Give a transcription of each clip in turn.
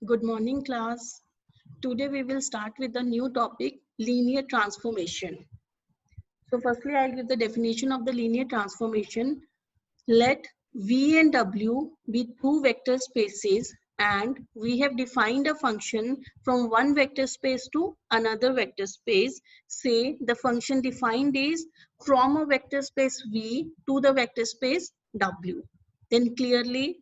Good morning, class. Today we will start with a new topic, linear transformation. So firstly, I'll give the definition of the linear transformation. Let V and W be two vector spaces and we have defined a function from one vector space to another vector space. Say the function defined is from a vector space V to the vector space W. Then clearly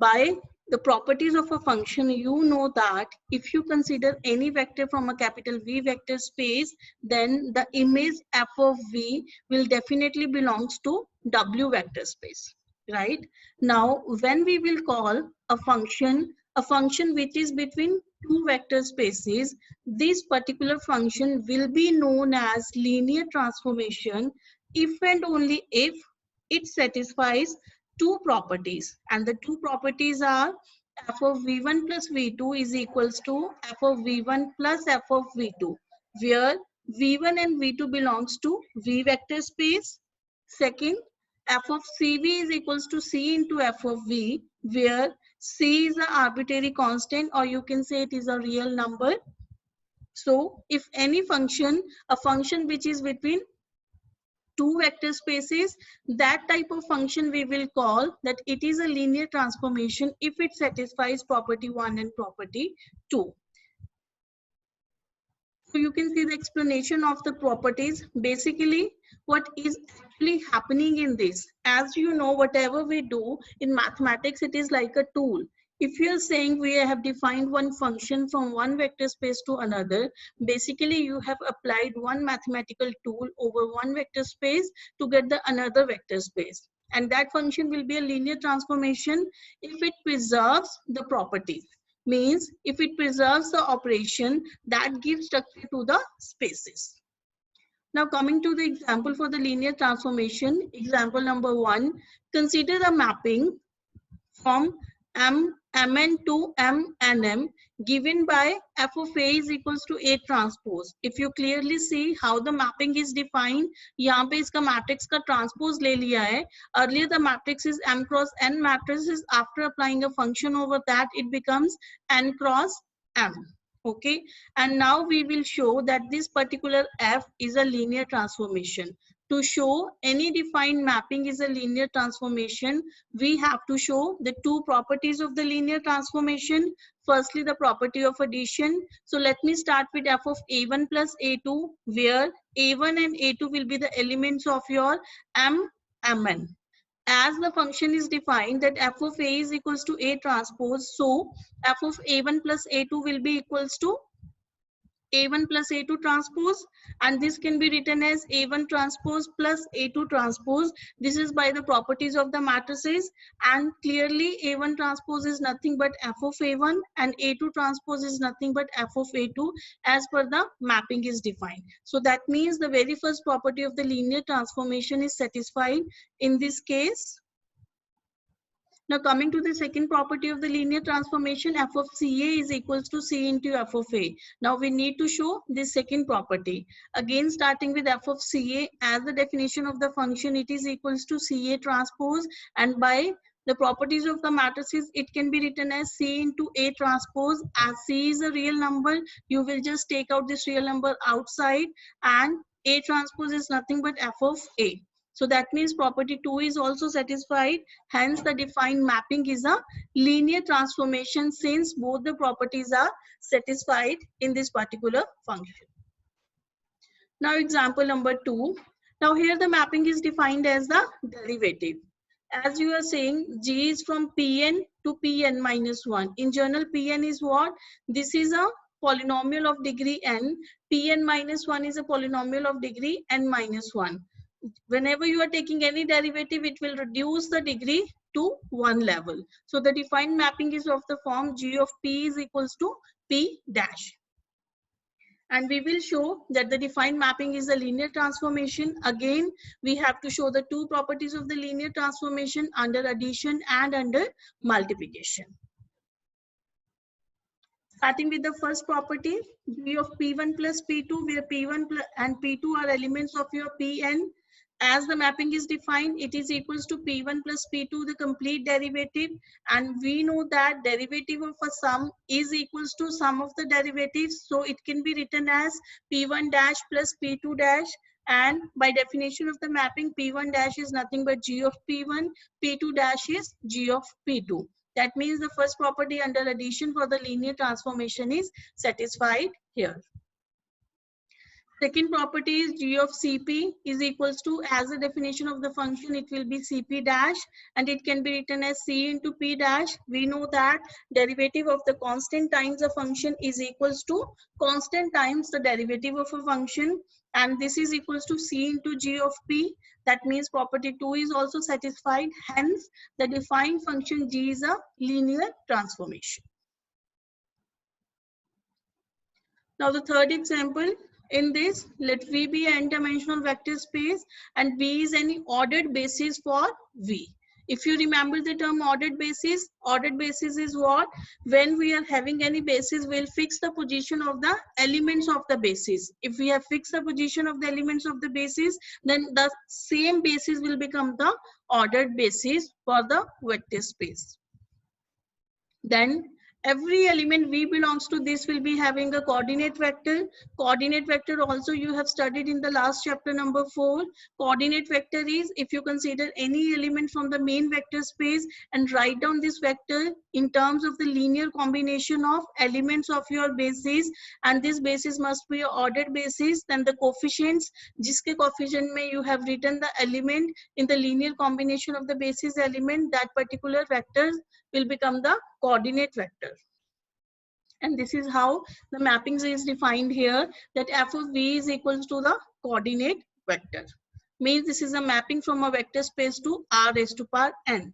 by the properties of a function, you know that if you consider any vector from a capital V vector space, then the image f of V will definitely belongs to W vector space, right? Now, when we will call a function which is between two vector spaces, this particular function will be known as linear transformation if and only if it satisfies two properties, and the two properties are f of v1 plus v2 is equals to f of v1 plus f of v2, where v1 and v2 belongs to v vector space. Second, f of cv is equals to c into f of v, where c is an arbitrary constant, or you can say it is a real number. So if any function, a function which is between two vector spaces, that type of function we will call that it is a linear transformation if it satisfies property 1 and property 2. So you can see the explanation of the properties. Basically, what is actually happening in this, as you know, whatever we do in mathematics, it is like a tool. If you're saying we have defined one function from one vector space to another, basically you have applied one mathematical tool over one vector space to get the another vector space. And that function will be a linear transformation if it preserves the properties. Means if it preserves the operation that gives structure to the spaces. Now coming to the example for the linear transformation, example number 1, consider the mapping from Mn to Mnm given by f of a is equals to A transpose. If you clearly see how the mapping is defined, यहाँ पे इसका matrix का transpose ले लिया है. Earlier the matrix is M cross N matrix is after applying a function over that it becomes N cross M. Okay, and now we will show that this particular f is a linear transformation. To show any defined mapping is a linear transformation, we have to show the two properties of the linear transformation. Firstly, the property of addition. So let me start with f of a1 plus a2, where a1 and a2 will be the elements of your Mn. As the function is defined that f of a is equals to A transpose, so f of a1 plus a2 will be equals to a1 plus a2 transpose, and this can be written as a1 transpose plus a2 transpose. This is by the properties of the matrices, and clearly a1 transpose is nothing but f of a1 and a2 transpose is nothing but f of a2 as per the mapping is defined. So that means the very first property of the linear transformation is satisfied in this case. Now coming to the second property of the linear transformation, f of CA is equals to C into f of A. Now we need to show this second property. Again starting with f of CA, as the definition of the function, it is equals to CA transpose, and by the properties of the matrices, it can be written as C into A transpose. As C is a real number, you will just take out this real number outside, and A transpose is nothing but f of A. So that means property 2 is also satisfied. Hence, the defined mapping is a linear transformation since both the properties are satisfied in this particular function. Now, example number 2. Now, here the mapping is defined as the derivative. As you are saying, G is from Pn to Pn minus 1. In general, Pn is what? This is a polynomial of degree n. Pn minus 1 is a polynomial of degree n minus 1. Whenever you are taking any derivative, it will reduce the degree to one level. So the defined mapping is of the form G of P is equals to P dash. And we will show that the defined mapping is a linear transformation. Again, we have to show the two properties of the linear transformation under addition and under multiplication. Starting with the first property, G of P1 plus P2, where P1 and P2 are elements of your Pn. as the mapping is defined, it is equals to P1 plus P2, the complete derivative. And we know that derivative of a sum is equals to sum of the derivatives. So it can be written as P1 dash plus P2 dash. And by definition of the mapping, P1 dash is nothing but G of P1, P2 dash is G of P2. That means the first property under addition for the linear transformation is satisfied here. Second property is G of Cp is equals to, as the definition of the function, it will be Cp dash, and it can be written as C into P dash. We know that derivative of the constant times a function is equals to constant times the derivative of a function, and this is equals to C into G of P. That means property 2 is also satisfied. Hence, the defined function G is a linear transformation. Now the third example, in this, let V be an n-dimensional vector space and V is any ordered basis for V. If you remember the term ordered basis is what? When we are having any basis, we'll fix the position of the elements of the basis. If we have fixed the position of the elements of the basis, then the same basis will become the ordered basis for the vector space. Then every element V belongs to this will be having a coordinate vector. Coordinate vector also you have studied in the last chapter number 4. Coordinate vector is if you consider any element from the main vector space and write down this vector in terms of the linear combination of elements of your basis, and this basis must be an ordered basis, then the coefficients, jiske coefficient mein you have written the element in the linear combination of the basis element, that particular vector will become the coordinate vector. And this is how the mapping is defined here, that f of V is equals to the coordinate vector. Means this is a mapping from a vector space to R raised to power n.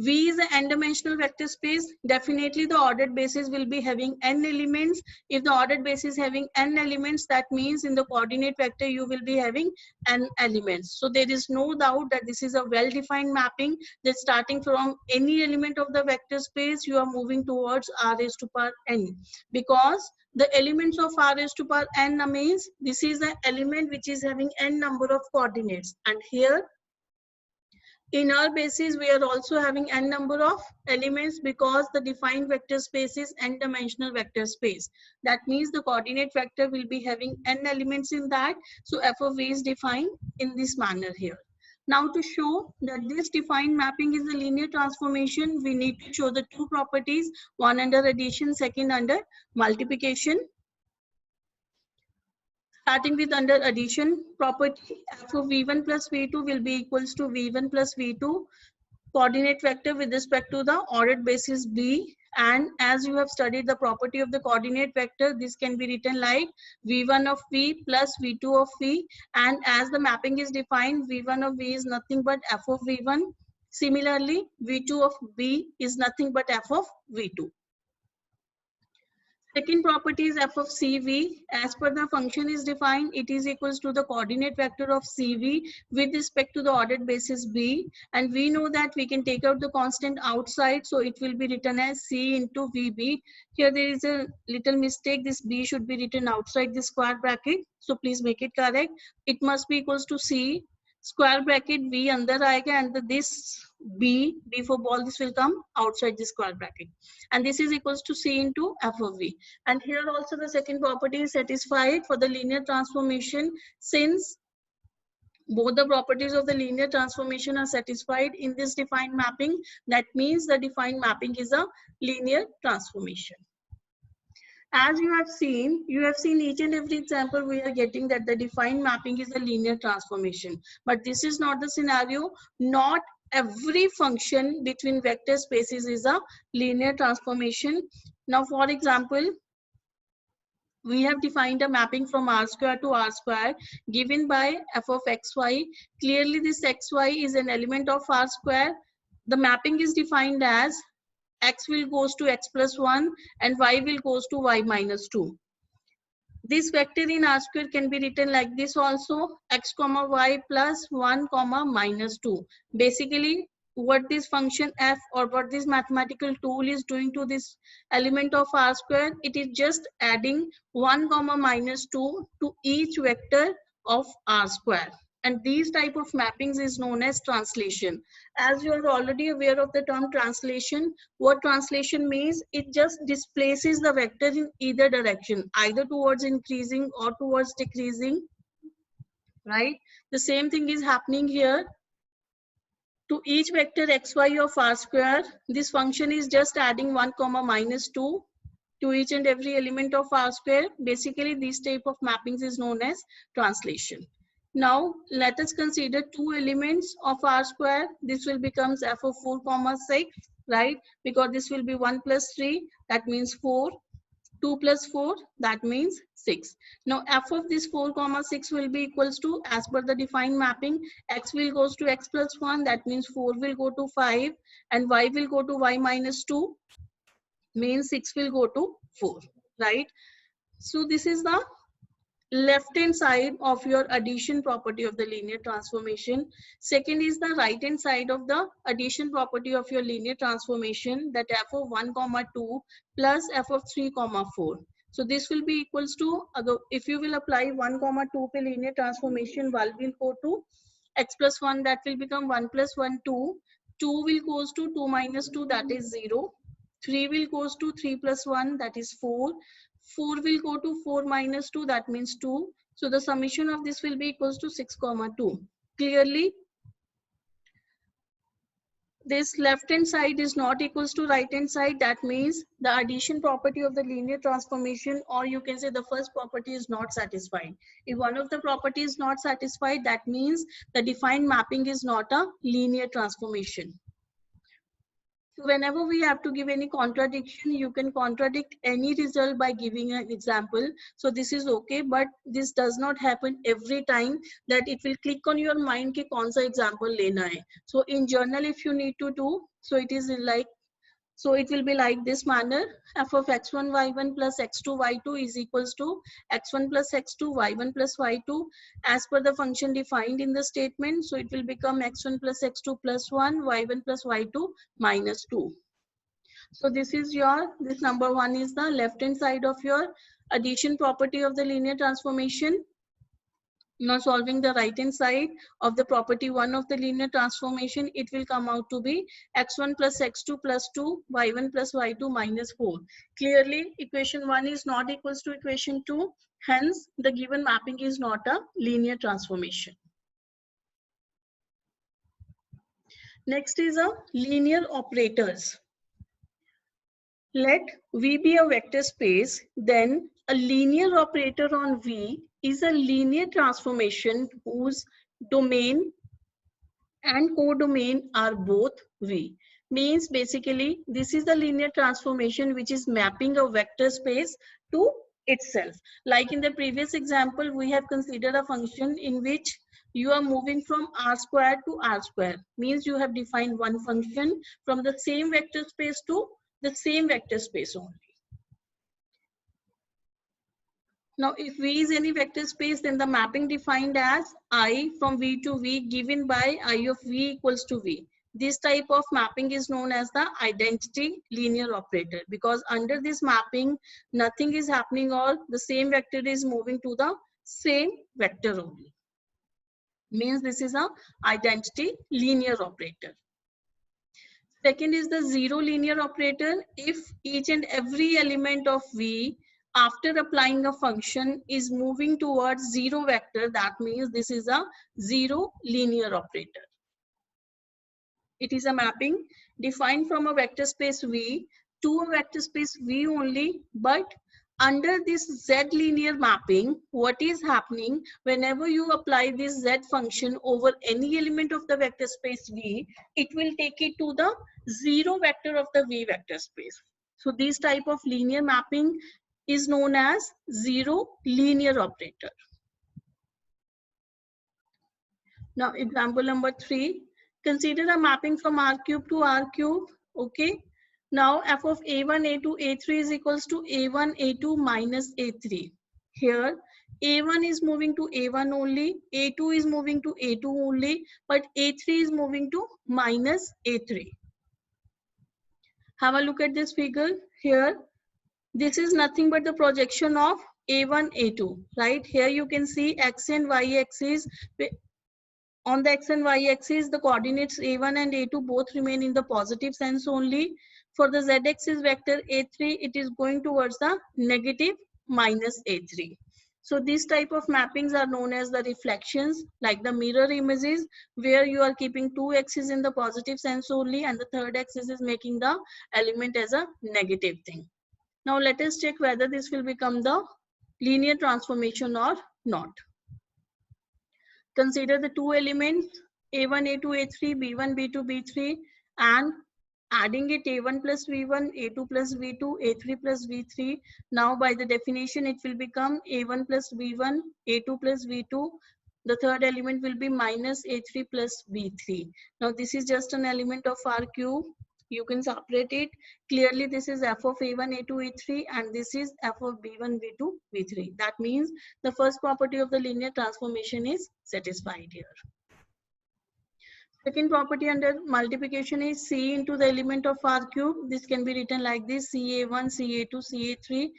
V is an n-dimensional vector space. Definitely the ordered basis will be having n elements. If the ordered basis is having n elements, that means in the coordinate vector you will be having n elements. So there is no doubt that this is a well-defined mapping, that starting from any element of the vector space, you are moving towards R raised to power n. Because the elements of R raised to power n means this is the element which is having n number of coordinates. And here in our basis, we are also having n number of elements because the defined vector space is n-dimensional vector space. That means the coordinate vector will be having n elements in that. So f of V is defined in this manner here. Now to show that this defined mapping is a linear transformation, we need to show the two properties, one under addition, second under multiplication. Starting with under addition property, f of V1 plus V2 will be equals to V1 plus V2 coordinate vector with respect to the ordered basis B. And as you have studied the property of the coordinate vector, this can be written like V1 of V plus V2 of V. And as the mapping is defined, V1 of V is nothing but f of V1. Similarly, V2 of B is nothing but f of V2. Second property is f of Cv. As per the function is defined, it is equals to the coordinate vector of Cv with respect to the ordered basis B. And we know that we can take out the constant outside, so it will be written as C into Vb. Here there is a little mistake. This B should be written outside the square bracket. So please make it correct. It must be equals to C square bracket V under आएगा and this B for ball, this will come outside the square bracket, and this is equals to C into f of V. And here also the second property is satisfied for the linear transformation, since both the properties of the linear transformation are satisfied in this defined mapping. That means the defined mapping is a linear transformation. As you have seen each and every example we are getting that the defined mapping is a linear transformation. But this is not the scenario. Not every function between vector spaces is a linear transformation. Now, for example, we have defined a mapping from R square to R square given by f of xy. Clearly, this xy is an element of R square. The mapping is defined as x will goes to x plus 1 and y will goes to y minus 2. This vector in R square can be written like this also, x comma y plus 1 comma minus 2. Basically, what this function f or what this mathematical tool is doing to this element of R square, it is just adding 1 comma minus 2 to each vector of R square. And these type of mappings is known as translation. As you are already aware of the term translation, what translation means, it just displaces the vector in either direction, either towards increasing or towards decreasing, right? The same thing is happening here. To each vector xy of R square, this function is just adding 1 comma minus 2 to each and every element of R square. Basically, this type of mappings is known as translation. Now, let us consider two elements of R square. This will become f of 4 comma 6, right? Because this will be 1 plus 3, that means 4. 2 plus 4, that means 6. Now f of this 4 comma 6 will be equals to, as per the defined mapping, x will goes to x plus 1, that means 4 will go to 5, and y will go to y minus 2, means 6 will go to 4, right? So this is the left hand side of your addition property of the linear transformation. Second is the right hand side of the addition property of your linear transformation, that f of 1 comma 2 plus f of 3 comma 4. So this will be equals to, if you will apply 1 comma 2 पे linear transformation, 1 will go to x plus 1, that will become 1 plus 1 2, 2 will goes to 2 minus 2, that is 0, 3 will goes to 3 plus 1, that is 4, 4 will go to 4 minus 2, that means 2. So the summation of this will be equals to 6 comma 2. Clearly, this left hand side is not equals to right hand side. That means the addition property of the linear transformation, or you can say the first property, is not satisfied. If one of the property is not satisfied, that means the defined mapping is not a linear transformation. So whenever we have to give any contradiction, you can contradict any result by giving an example. So this is okay, but this does not happen every time that it will click on your mind कि कौन सा example लेना है. So in journal, if you need to do, so it is like, so it will be like this manner. F of x1 y1 plus x2 y2 is equals to x1 plus x2 y1 plus y2 as per the function defined in the statement. So it will become x1 plus x2 plus 1, y1 plus y2 minus 2. So this is your, this number 1 is the left hand side of your addition property of the linear transformation. Now solving the right hand side of the property 1 of the linear transformation, it will come out to be x1 plus x2 plus 2, y1 plus y2 minus 4. Clearly, equation 1 is not equals to equation 2. Hence, the given mapping is not a linear transformation. Next is a linear operators. Let V be a vector space, then a linear operator on V is a linear transformation whose domain and codomain are both V. Means basically this is the linear transformation which is mapping a vector space to itself. Like in the previous example, we have considered a function in which you are moving from R square to R square. Means you have defined one function from the same vector space to the same vector space only. Now, if V is any vector space, then the mapping defined as I from V to V given by I of V equals to V. This type of mapping is known as the identity linear operator, because under this mapping, nothing is happening, or the same vector is moving to the same vector only. Means this is a identity linear operator. Second is the zero linear operator. If each and every element of V after applying a function is moving towards zero vector, that means this is a zero linear operator. It is a mapping defined from a vector space V to a vector space V only, but under this Z linear mapping, what is happening whenever you apply this Z function over any element of the vector space V, it will take it to the zero vector of the V vector space. So this type of linear mapping is known as zero linear operator. Now example number 3, consider a mapping from R cube to R cube. Okay. Now f of a1, a2, a3 is equals to a1, a2 minus a3. Here a1 is moving to a1 only, a2 is moving to a2 only, but a3 is moving to minus a3. Have a look at this figure here. This is nothing but the projection of a1, a2, right? Here you can see x and y axis On the x and y axis, the coordinates a1 and a2 both remain in the positive sense only. For the z-axis vector a3, it is going towards the negative minus a3. So these type of mappings are known as the reflections, like the mirror images, where you are keeping two axes in the positive sense only and the third axis is making the element as a negative thing. Now let us check whether this will become the linear transformation or not. Consider the two elements a1, a2, a3, b1, b2, b3 and adding it a1 plus v1, a2 plus v2, a3 plus v3. Now by the definition it will become a1 plus v1, a2 plus v2. The third element will be minus a3 plus b3. Now this is just an element of R cube. You can separate it. Clearly this is f of a1, a2, a3 and this is f of b1, b2, b3. That means the first property of the linear transformation is satisfied here. Second property under multiplication is C into the element of R cube. This can be written like this: CA1, CA2, CA3.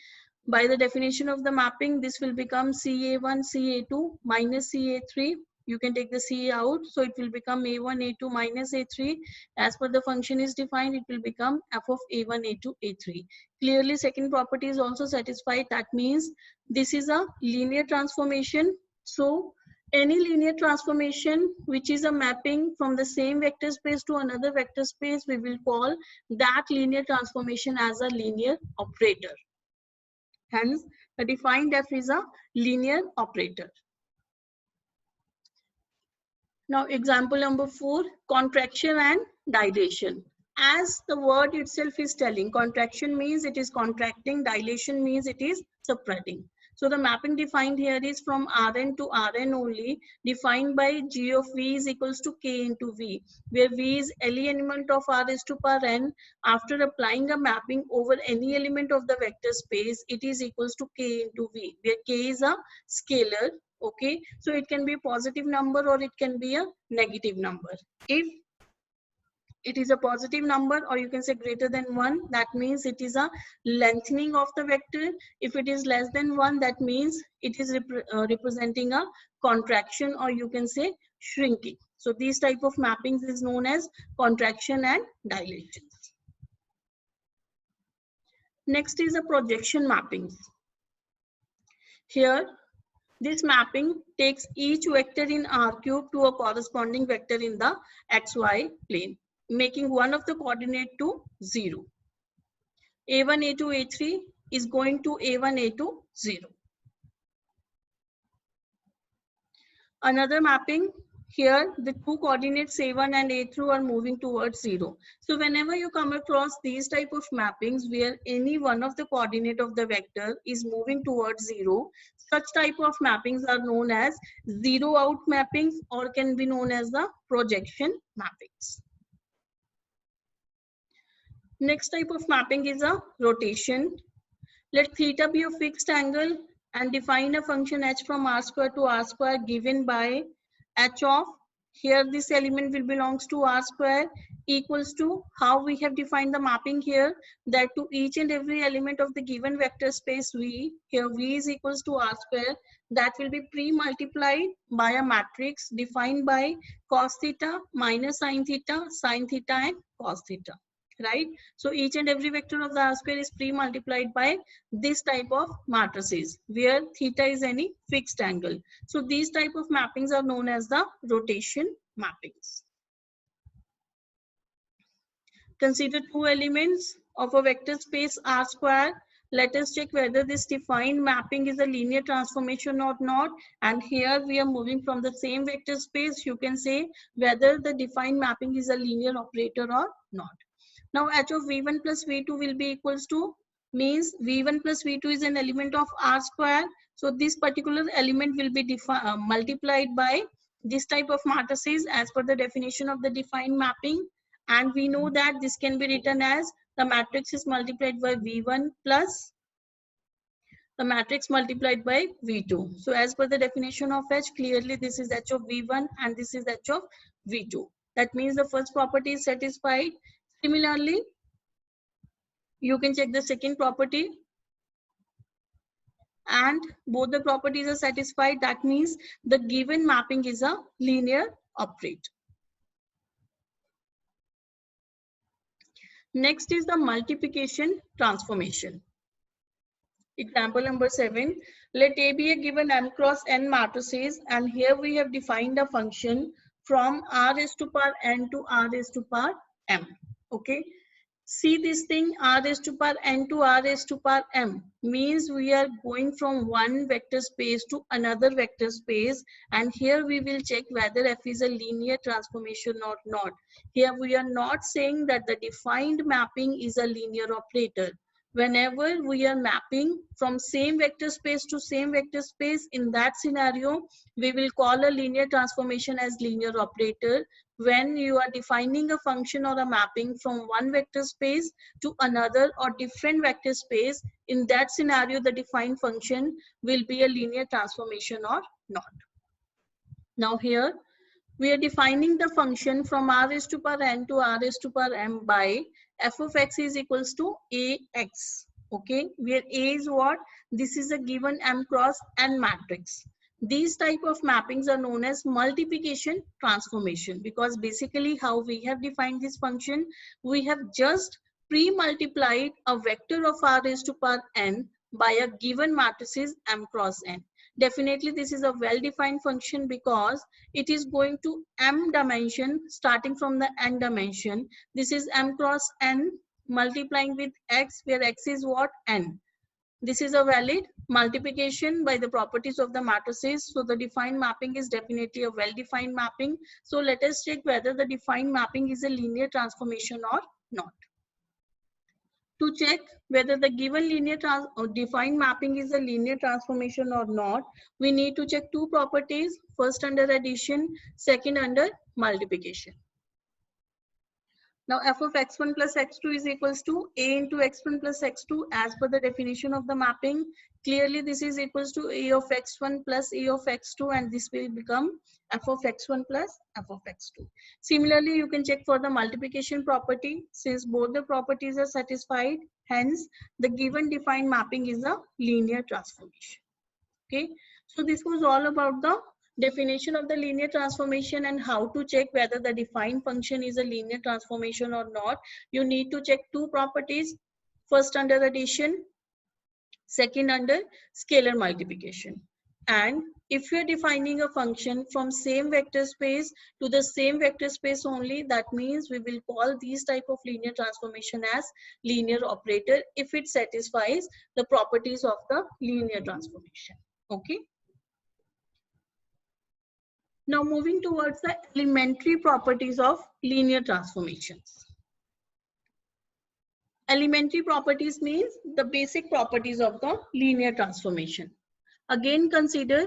By the definition of the mapping, this will become CA1, CA2 minus CA3. You can take the C out, so it will become A1, A2 minus A3. As per the function is defined, it will become f of A1, A2, A3. Clearly, second property is also satisfied. That means this is a linear transformation. So any linear transformation which is a mapping from the same vector space to another vector space, we will call that linear transformation as a linear operator. Hence, the defined f is a linear operator. Now, example number 4, contraction and dilation. As the word itself is telling, contraction means it is contracting, dilation means it is spreading. So the mapping defined here is from Rn to Rn only, defined by G of V is equals to K into V, where V is any element of R is to power n. After applying a mapping over any element of the vector space, it is equals to K into V, where K is a scalar. Okay, so it can be a positive number or it can be a negative number. If it is a positive number, or you can say greater than 1, that means it is a lengthening of the vector. If it is less than 1, that means it is representing a contraction, or you can say shrinking. So these type of mappings is known as contraction and dilation. Next is a projection mappings. Here this mapping takes each vector in R cube to a corresponding vector in the xy plane, making one of the coordinate to 0. A1, A2, A3 is going to A1, A2, 0. Another mapping, here the two coordinates A1 and A2 are moving towards 0. So whenever you come across these type of mappings where any one of the coordinate of the vector is moving towards 0, such type of mappings are known as zero out mappings or can be known as the projection mappings. Next type of mapping is a rotation. Let theta be a fixed angle and define a function h from r square to r square given by h of, here this element will belongs to r square, equals to, how we have defined the mapping here, that to each and every element of the given vector space V, here V is equals to r square, that will be pre-multiplied by a matrix defined by cos theta minus sin theta and cos theta. Right? So each and every vector of the R square is pre-multiplied by this type of matrices where theta is any fixed angle. So these type of mappings are known as the rotation mappings. Consider two elements of a vector space R square. Let us check whether this defined mapping is a linear transformation or not. And here we are moving from the same vector space. You can say whether the defined mapping is a linear operator or not. Now h of v1 plus v2 will be equals to, means v1 plus v2 is an element of R square. So this particular element will be multiplied by this type of matrices as per the definition of the defined mapping. And we know that this can be written as the matrix is multiplied by v1 plus the matrix multiplied by v2. So as per the definition of h, clearly this is h of v1 and this is h of v2. That means the first property is satisfied. Similarly, you can check the second property and both the properties are satisfied. That means the given mapping is a linear operator. Next is the multiplication transformation. Example number 7. Let A be a given m cross n matrices, and here we have defined a function from r raised to power n to r raised to power m. Okay. See this thing, r raised to power n to r raised to power m means we are going from one vector space to another vector space, and here we will check whether f is a linear transformation or not. Here we are not saying that the defined mapping is a linear operator. Whenever we are mapping from same vector space to same vector space, in that scenario, we will call a linear transformation as linear operator. When you are defining a function or a mapping from one vector space to another or different vector space, in that scenario, the defined function will be a linear transformation or not. Now here, we are defining the function from r raised to power n to r raised to power m by f of x is equals to ax. Okay, where a is what? This is a given m cross n matrix. These type of mappings are known as multiplication transformation, because basically how we have defined this function, we have just pre-multiplied a vector of r raised to power n by a given matrices m cross n. Definitely this is a well-defined function because it is going to m dimension starting from the n dimension. This is m cross n multiplying with x, where x is what? N. This is a valid multiplication by the properties of the matrices. So the defined mapping is definitely a well-defined mapping. So let us check whether the defined mapping is a linear transformation or not. To check whether the given linear or defined mapping is a linear transformation or not, we need to check two properties. First under addition, second under multiplication. Now f of x1 plus x2 is equals to a into x1 plus x2 as per the definition of the mapping. Clearly this is equals to a of x1 plus a of x2, and this will become f of x1 plus f of x2. Similarly, you can check for the multiplication property. Since both the properties are satisfied, hence the given defined mapping is a linear transformation. Okay, so this was all about the definition of the linear transformation and how to check whether the defined function is a linear transformation or not. You need to check two properties. First under addition, second under scalar multiplication. And if you are defining a function from same vector space to the same vector space only, that means we will call these type of linear transformation as linear operator if it satisfies the properties of the linear transformation. Okay. Now moving towards the elementary properties of linear transformations. Elementary properties means the basic properties of the linear transformation. Again, consider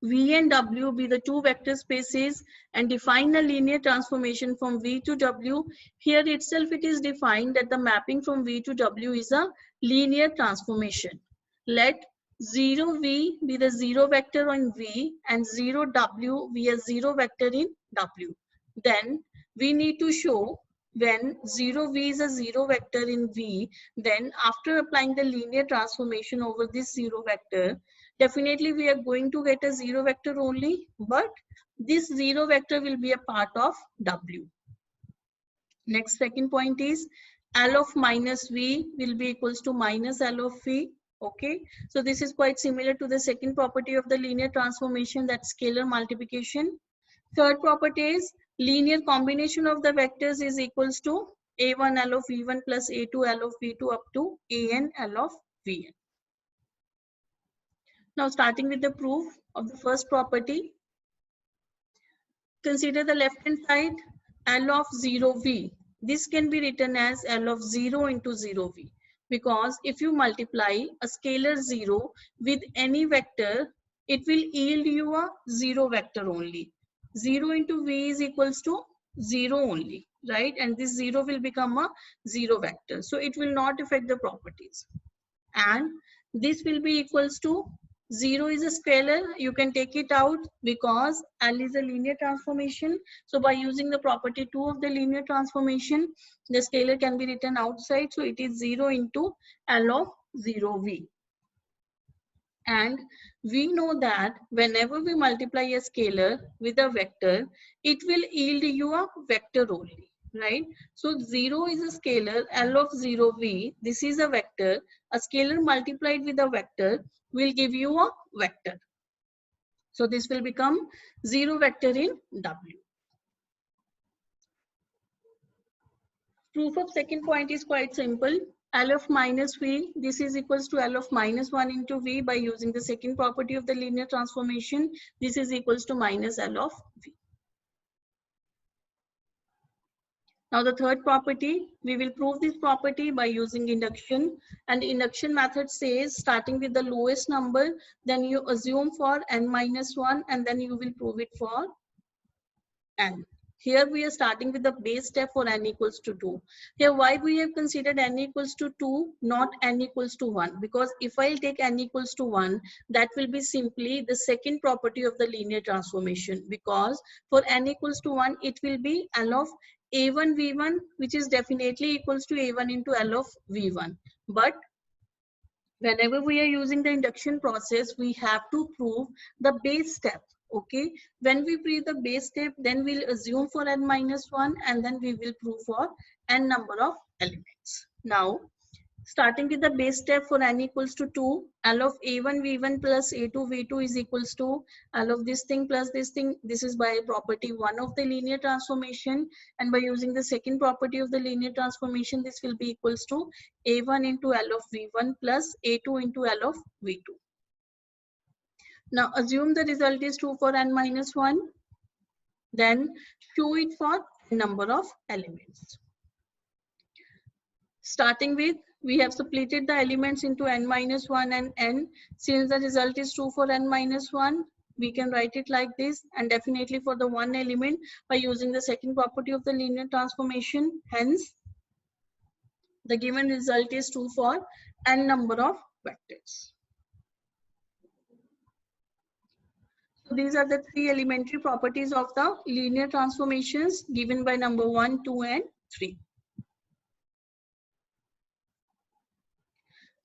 V and W be the two vector spaces and define a linear transformation from V to W. Here itself it is defined that the mapping from V to W is a linear transformation. Let 0v be the zero vector in V and 0w be a zero vector in W. Then we need to show when 0v is a zero vector in V, then after applying the linear transformation over this zero vector, definitely we are going to get a zero vector only, but this zero vector will be a part of W. Next, second point is L of minus V will be equals to minus L of V. Okay, so this is quite similar to the second property of the linear transformation, that scalar multiplication. Third property is linear combination of the vectors is equals to a1 L of v1 plus a2 L of v2 up to an L of vn. Now starting with the proof of the first property, consider the left hand side L of 0v. This can be written as L of 0 into 0v, because if you multiply a scalar 0 with any vector, it will yield you a zero vector only. 0 into v is equals to 0 only, right? And this 0 will become a zero vector. So it will not affect the properties. And this will be equals to 0 is a scalar. You can take it out because L is a linear transformation. So by using the property 2 of the linear transformation, the scalar can be written outside. So it is 0 into L of 0v. And we know that whenever we multiply a scalar with a vector, it will yield you a vector only, right? So 0 is a scalar, L of 0, V. This is a vector. A scalar multiplied with a vector will give you a vector. So this will become 0 vector in W. Proof of second point is quite simple. L of minus V, this is equals to L of minus 1 into V. By using the second property of the linear transformation, this is equals to minus L of V. Now the third property, we will prove this property by using induction. And induction method says starting with the lowest number, then you assume for n minus 1 and then you will prove it for n. Here we are starting with the base step for n equals to 2. Here why we have considered n equals to 2, not n equals to 1? Because if I'll take n equals to 1, that will be simply the second property of the linear transformation. Because for n equals to 1, it will be L of a1 v1, which is definitely equals to a1 into L of v1. But whenever we are using the induction process, we have to prove the base step. Okay, when we prove the base step, then we'll assume for n minus 1 and then we will prove for n number of elements. Now, starting with the base step for n equals to 2, L of a1 v1 plus a2 v2 is equals to L of this thing plus this thing. This is by property 1 of the linear transformation, and by using the second property of the linear transformation, this will be equals to a1 into L of v1 plus a2 into L of v2. Now assume the result is true for n minus 1, then show it for number of elements. Starting with, we have splitted the elements into n minus 1 and n. Since the result is true for n minus 1, we can write it like this, and definitely for the one element by using the second property of the linear transformation. Hence, the given result is true for n number of vectors. So these are the three elementary properties of the linear transformations given by number 1, 2, and 3.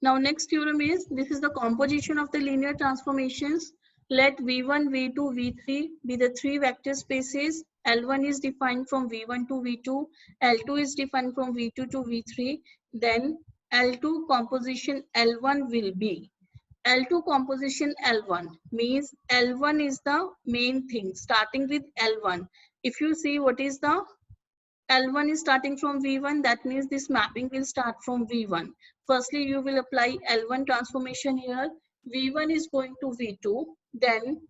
Now next theorem is, this is the composition of the linear transformations. Let V1, V2, V3 be the three vector spaces. L1 is defined from V1 to V2. L2 is defined from V2 to V3. Then L2 composition L1 will be. L2 composition L1 means L1 is the main thing, starting with L1. If you see what is the L1 is starting from V1, that means this mapping will start from V1. Firstly, you will apply L1 transformation here. V1 is going to V2. Then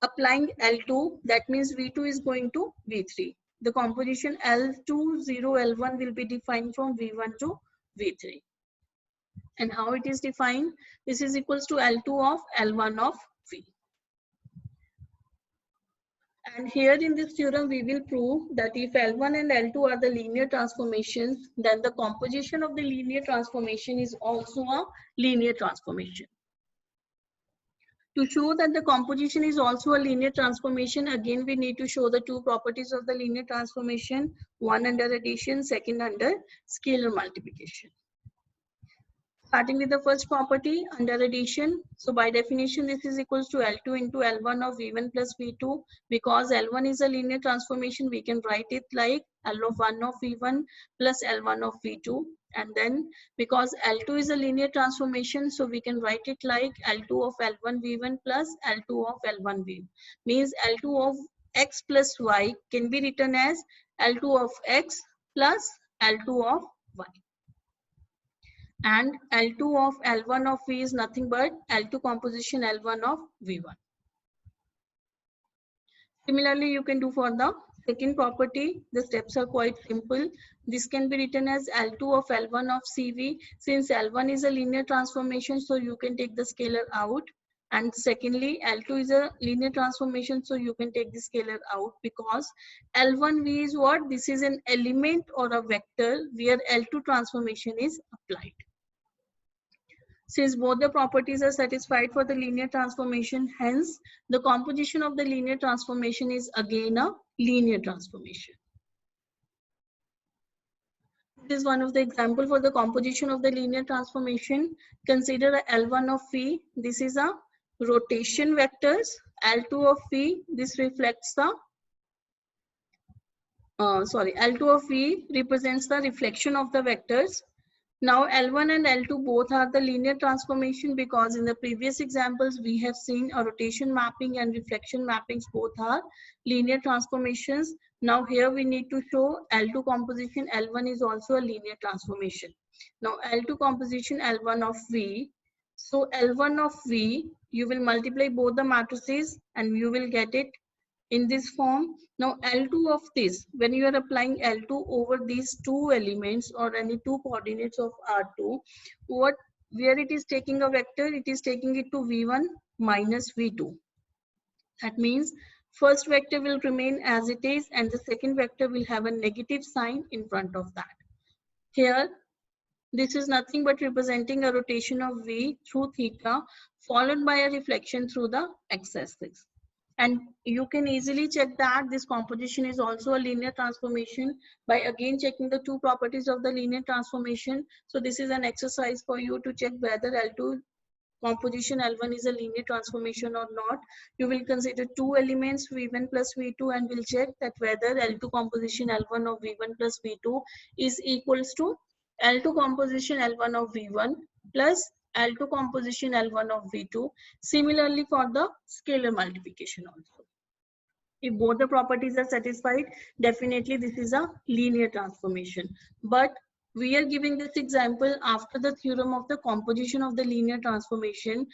applying L2, that means V2 is going to V3. The composition L2, 0, L1 will be defined from V1 to V3. And how it is defined? This is equals to L2 of L1 of V. And here in this theorem, we will prove that if L1 and L2 are the linear transformations, then the composition of the linear transformation is also a linear transformation. To show that the composition is also a linear transformation, again, we need to show the two properties of the linear transformation, one under addition, second under scalar multiplication. Starting with the first property under addition. So by definition, this is equals to L2 into L1 of V1 plus V2. Because L1 is a linear transformation, we can write it like L of 1 of V1 plus L1 of V2. And then because L2 is a linear transformation, so we can write it like L2 of L1 V1 plus L2 of L1 V. Means L2 of X plus Y can be written as L2 of X plus L2 of Y. And L2 of L1 of V is nothing but L2 composition L1 of V1. Similarly, you can do for the second property. The steps are quite simple. This can be written as L2 of L1 of CV. Since L1 is a linear transformation, so you can take the scalar out. And secondly, L2 is a linear transformation, so you can take the scalar out, because L1V is what? This is an element or a vector where L2 transformation is applied. Since both the properties are satisfied for the linear transformation, hence the composition of the linear transformation is again a linear transformation. This is one of the example for the composition of the linear transformation. Consider a L1 of V. This is a rotation vectors. L2 of V. This reflects the L2 of V represents the reflection of the vectors. Now L1 and L2 both are the linear transformation, because in the previous examples we have seen a rotation mapping and reflection mappings both are linear transformations. Now here we need to show L2 composition L1 is also a linear transformation. Now L2 composition L1 of V. So L1 of V, you will multiply both the matrices and you will get it in this form. Now L2 of this, when you are applying L2 over these two elements or any two coordinates of R2, where it is taking a vector, it is taking it to V1 minus V2. That means first vector will remain as it is and the second vector will have a negative sign in front of that. Here, this is nothing but representing a rotation of V through theta followed by a reflection through the x-axis. And you can easily check that this composition is also a linear transformation by again checking the two properties of the linear transformation. So this is an exercise for you to check whether L2 composition L1 is a linear transformation or not. You will consider two elements V1 plus V2 and will check that whether L2 composition L1 of V1 plus V2 is equals to L2 composition L1 of V1 plus L2 composition L1 of V2. Similarly for the scalar multiplication also. If both the properties are satisfied, definitely this is a linear transformation. But we are giving this example after the theorem of the composition of the linear transformation.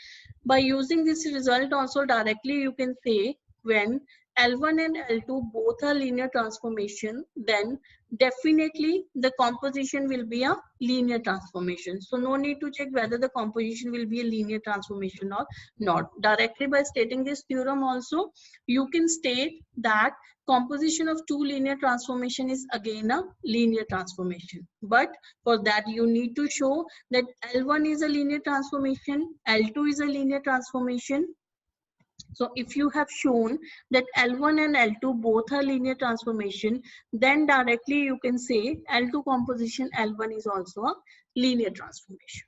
By using this result also directly you can say when L1 and L2 both are linear transformation, then definitely the composition will be a linear transformation. So no need to check whether the composition will be a linear transformation or not. Directly by stating this theorem also, you can state that composition of two linear transformation is again a linear transformation. But for that you need to show that L1 is a linear transformation, L2 is a linear transformation. So if you have shown that L1 and L2 both are linear transformation, then directly you can say L2 composition L1 is also a linear transformation.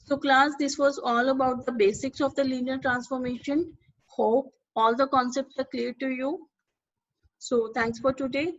So class, this was all about the basics of the linear transformation. Hope all the concepts are clear to you. So thanks for today.